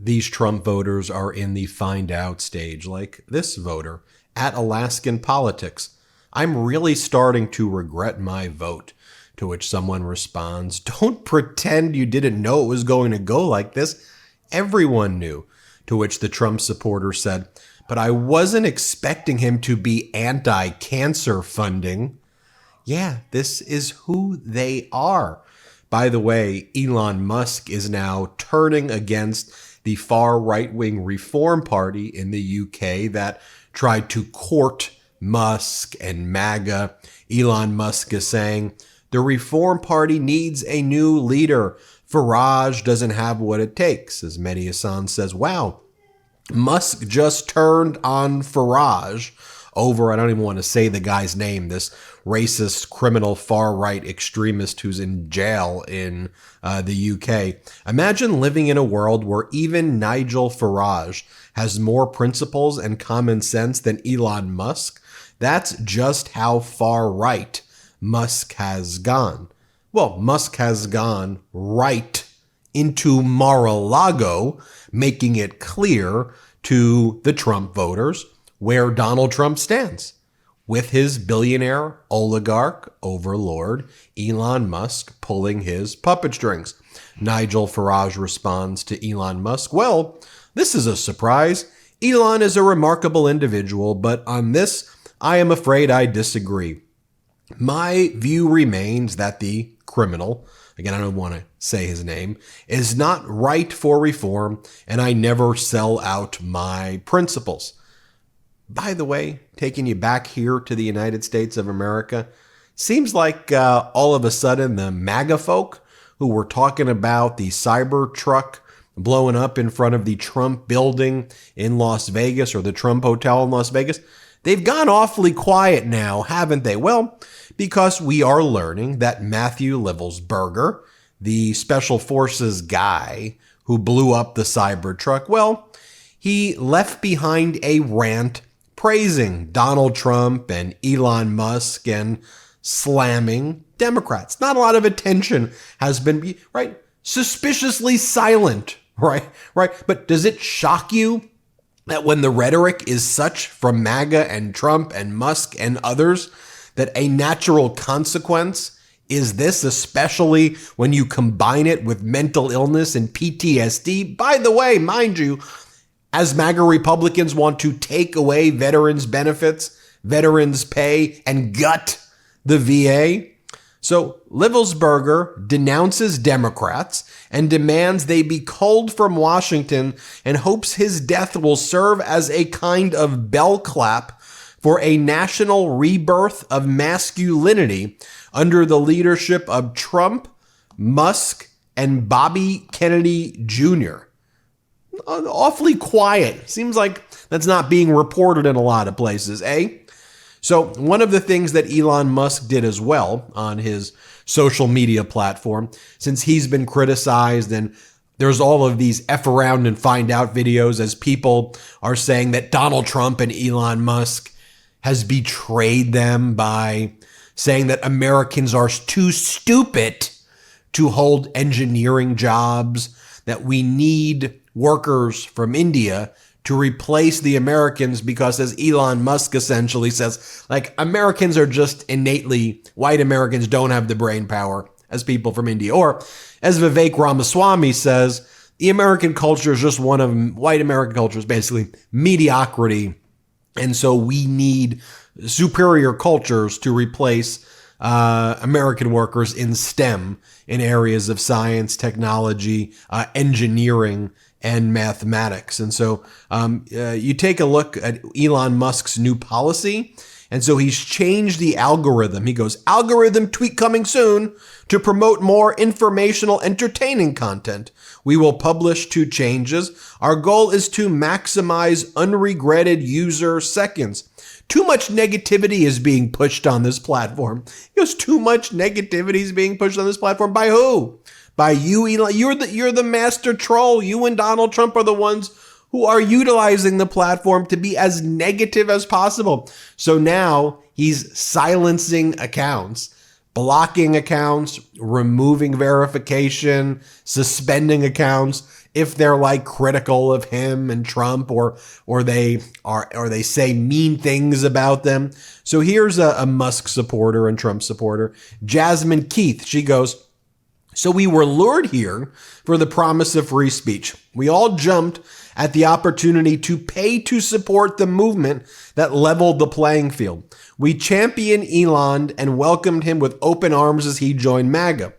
these Trump voters are in the find out stage, like this voter at Alaskan Politics. I'm really starting to regret my vote. To which someone responds, don't pretend you didn't know it was going to go like this. Everyone knew. To which the Trump supporter said, but I wasn't expecting him to be anti-cancer funding. Yeah, this is who they are. By the way, Elon Musk is now turning against the far right-wing Reform Party in the UK that tried to court Musk and MAGA. Elon Musk is saying, the Reform Party needs a new leader. Farage doesn't have what it takes. As MeidasTouch says, wow, Musk just turned on Farage over, I don't even want to say the guy's name, this racist, criminal, far-right extremist who's in jail in the UK. Imagine living in a world where even Nigel Farage has more principles and common sense than Elon Musk. That's just how far right Musk has gone. Well, Musk has gone right into Mar-a-Lago, making it clear to the Trump voters where Donald Trump stands with his billionaire oligarch overlord Elon Musk pulling his puppet strings. Nigel Farage responds to Elon Musk, well, this is a surprise. Elon is a remarkable individual, but on this, I am afraid I disagree. My view remains that the criminal, again, I don't want to say his name, is not right for reform, and I never sell out my principles. By the way, taking you back here to the United States of America, seems like all of a sudden the MAGA folk who were talking about the cyber truck blowing up in front of the Trump building in Las Vegas or the Trump Hotel in Las Vegas, they've gone awfully quiet now, haven't they? Well, because we are learning that Matthew Livelsberger, the Special Forces guy who blew up the cyber truck, well, he left behind a rant praising Donald Trump and Elon Musk and slamming Democrats. Not a lot of attention has been, right? Suspiciously silent, right? But does it shock you that when the rhetoric is such from MAGA and Trump and Musk and others, that a natural consequence is this, especially when you combine it with mental illness and PTSD? By the way, mind you, as MAGA Republicans want to take away veterans' benefits, veterans' pay, and gut the VA. So Livelsberger denounces Democrats and demands they be culled from Washington and hopes his death will serve as a kind of bell clap for a national rebirth of masculinity under the leadership of Trump, Musk, and Bobby Kennedy Jr. Awfully quiet. Seems like that's not being reported in a lot of places, eh? So one of the things that Elon Musk did as well on his social media platform, since he's been criticized and there's all of these F around and find out videos as people are saying that Donald Trump and Elon Musk has betrayed them by saying that Americans are too stupid to hold engineering jobs, that we need workers from India to replace the Americans because, as Elon Musk essentially says, like, Americans are just innately, white Americans don't have the brain power as people from India. Or as Vivek Ramaswamy says, the American culture is just one of white American culture is basically mediocrity. And so we need superior cultures to replace American workers in STEM, in areas of science, technology, engineering, and mathematics. And so you take a look at Elon Musk's new policy. And so he's changed the algorithm. He goes, algorithm tweak coming soon to promote more informational, entertaining content. We will publish 2 changes. Our goal is to maximize unregretted user seconds. Too much negativity is being pushed on this platform. He goes, too much negativity is being pushed on this platform. By who? By you, Elon. You're the master troll. You and Donald Trump are the ones who are utilizing the platform to be as negative as possible. So now he's silencing accounts, blocking accounts, removing verification, suspending accounts, if they're like critical of him and Trump, or they say mean things about them. So here's a Musk supporter and Trump supporter, Jasmine Keith. She goes, "So we were lured here for the promise of free speech. We all jumped at the opportunity to pay to support the movement that leveled the playing field. We championed Elon and welcomed him with open arms as he joined MAGA.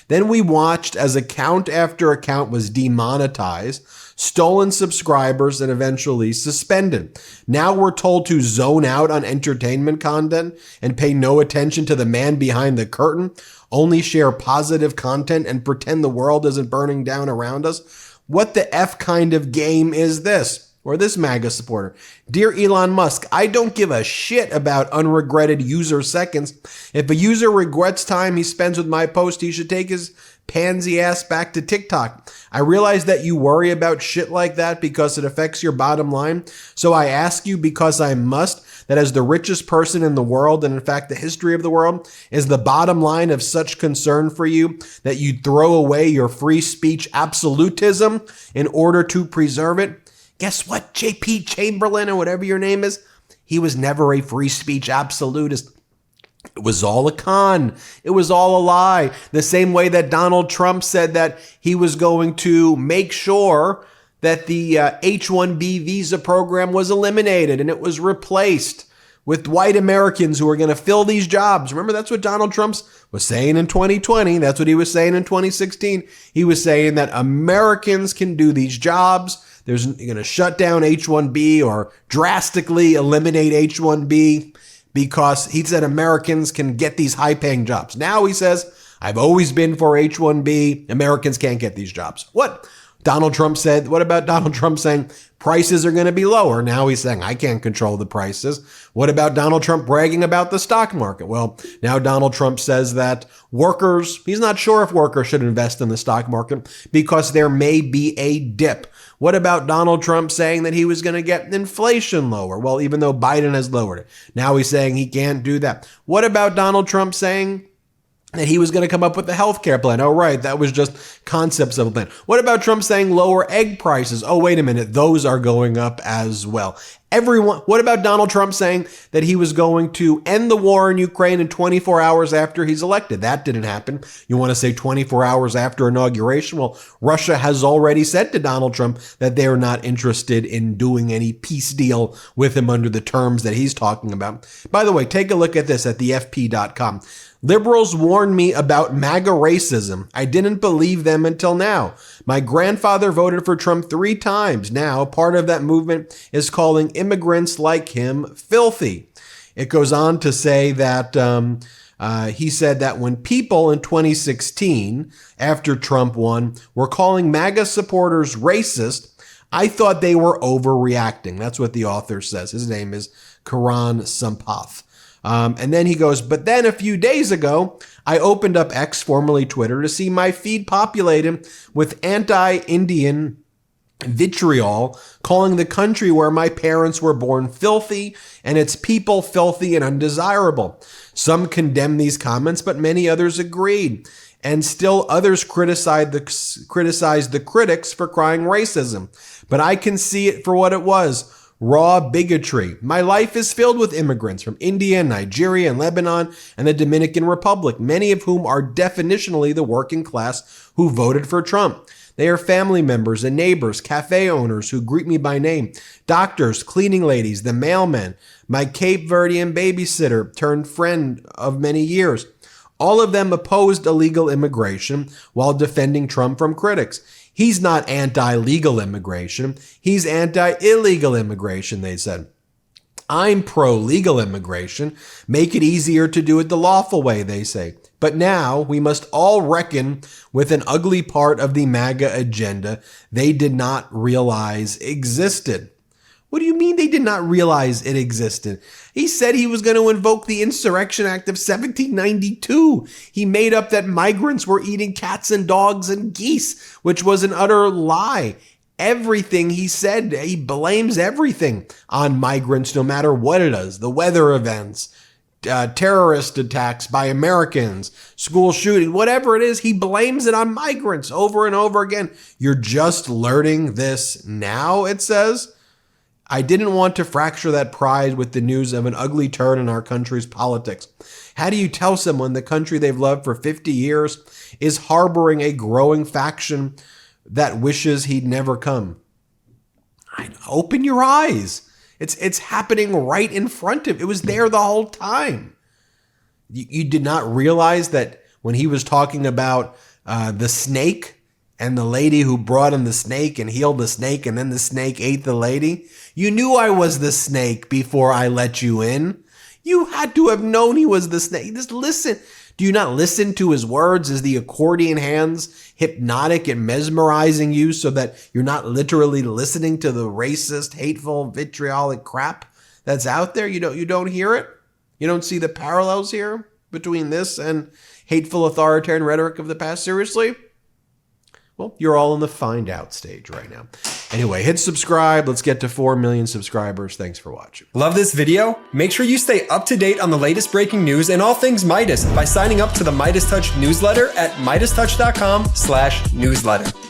Then we watched as account after account was demonetized, stolen subscribers, and eventually suspended. Now we're told to zone out on entertainment content and pay no attention to the man behind the curtain, only share positive content and pretend the world isn't burning down around us. What the F kind of game is this?" Or this MAGA supporter, "Dear Elon Musk, I don't give a shit about unregretted user seconds. If a user regrets time he spends with my post, he should take his pansy ass back to TikTok. I realize that you worry about shit like that because it affects your bottom line. So I ask you, because I must, that as the richest person in the world, and in fact the history of the world, is the bottom line of such concern for you that you throw away your free speech absolutism in order to preserve it? Guess what, JP Chamberlain, or whatever your name is? He was never a free speech absolutist. It was all a con. It was all a lie. The same way that Donald Trump said that he was going to make sure that the H-1B visa program was eliminated and it was replaced with white Americans who are going to fill these jobs. Remember, that's what Donald Trump was saying in 2020. That's what he was saying in 2016. He was saying that Americans can do these jobs. They're going to shut down H-1B or drastically eliminate H-1B because he said Americans can get these high-paying jobs. Now he says, I've always been for H-1B. Americans can't get these jobs. What Donald Trump said, what about Donald Trump saying prices are going to be lower? Now he's saying, I can't control the prices. What about Donald Trump bragging about the stock market? Well, now Donald Trump says that workers, he's not sure if workers should invest in the stock market because there may be a dip. What about Donald Trump saying that he was going to get inflation lower? Well, even though Biden has lowered it, now he's saying he can't do that. What about Donald Trump saying that he was going to come up with a healthcare plan? Oh, right. That was just concepts of a plan. What about Trump saying lower egg prices? Oh, wait a minute. Those are going up as well. What about Donald Trump saying that he was going to end the war in Ukraine in 24 hours after he's elected? That didn't happen. You want to say 24 hours after inauguration? Well, Russia has already said to Donald Trump that they are not interested in doing any peace deal with him under the terms that he's talking about. By the way, take a look at this at thefp.com. Liberals warned me about MAGA racism. I didn't believe them until now. My grandfather voted for Trump 3 times. Now, part of that movement is calling immigrants like him filthy. It goes on to say that he said that when people in 2016, after Trump won, were calling MAGA supporters racist, I thought they were overreacting. That's what the author says. His name is Karan Sampath. And then he goes, but then a few days ago, I opened up X, formerly Twitter, to see my feed populated with anti-Indian vitriol, calling the country where my parents were born filthy and its people filthy and undesirable. Some condemned these comments, but many others agreed. And still others criticized the critics for crying racism. But I can see it for what it was. Raw bigotry. My life is filled with immigrants from India, Nigeria, and Lebanon, and the Dominican Republic, many of whom are definitionally the working class who voted for Trump. They are family members and neighbors, cafe owners who greet me by name, doctors, cleaning ladies, the mailmen, my Cape Verdean babysitter turned friend of many years. All of them opposed illegal immigration while defending Trump from critics. He's not anti-legal immigration. He's anti-illegal immigration, they said. I'm pro-legal immigration. Make it easier to do it the lawful way, they say. But now we must all reckon with an ugly part of the MAGA agenda they did not realize existed. What do you mean they did not realize it existed? He said he was going to invoke the Insurrection Act of 1792. He made up that migrants were eating cats and dogs and geese, which was an utter lie. Everything he said, he blames everything on migrants, no matter what it is. The weather events, terrorist attacks by Americans, school shooting, whatever it is, he blames it on migrants over and over again. You're just learning this now, it says. I didn't want to fracture that pride with the news of an ugly turn in our country's politics. How do you tell someone the country they've loved for 50 years is harboring a growing faction that wishes he'd never come? Open your eyes. It's happening right in front of you. It was there the whole time. You did not realize that when he was talking about the snake and the lady who brought him the snake and healed the snake and then the snake ate the lady, you knew I was the snake before I let you in. You had to have known he was the snake. Just listen. Do you not listen to his words? Is the accordion hands hypnotic and mesmerizing you so that you're not literally listening to the racist, hateful, vitriolic crap that's out there? You don't hear it? You don't see the parallels here between this and hateful authoritarian rhetoric of the past? Seriously? Well, you're all in the find out stage right now. Anyway, hit subscribe. Let's get to 4 million subscribers. Thanks for watching. Love this video? Make sure you stay up to date on the latest breaking news and all things Midas by signing up to the MeidasTouch newsletter at MeidasTouch.com/newsletter.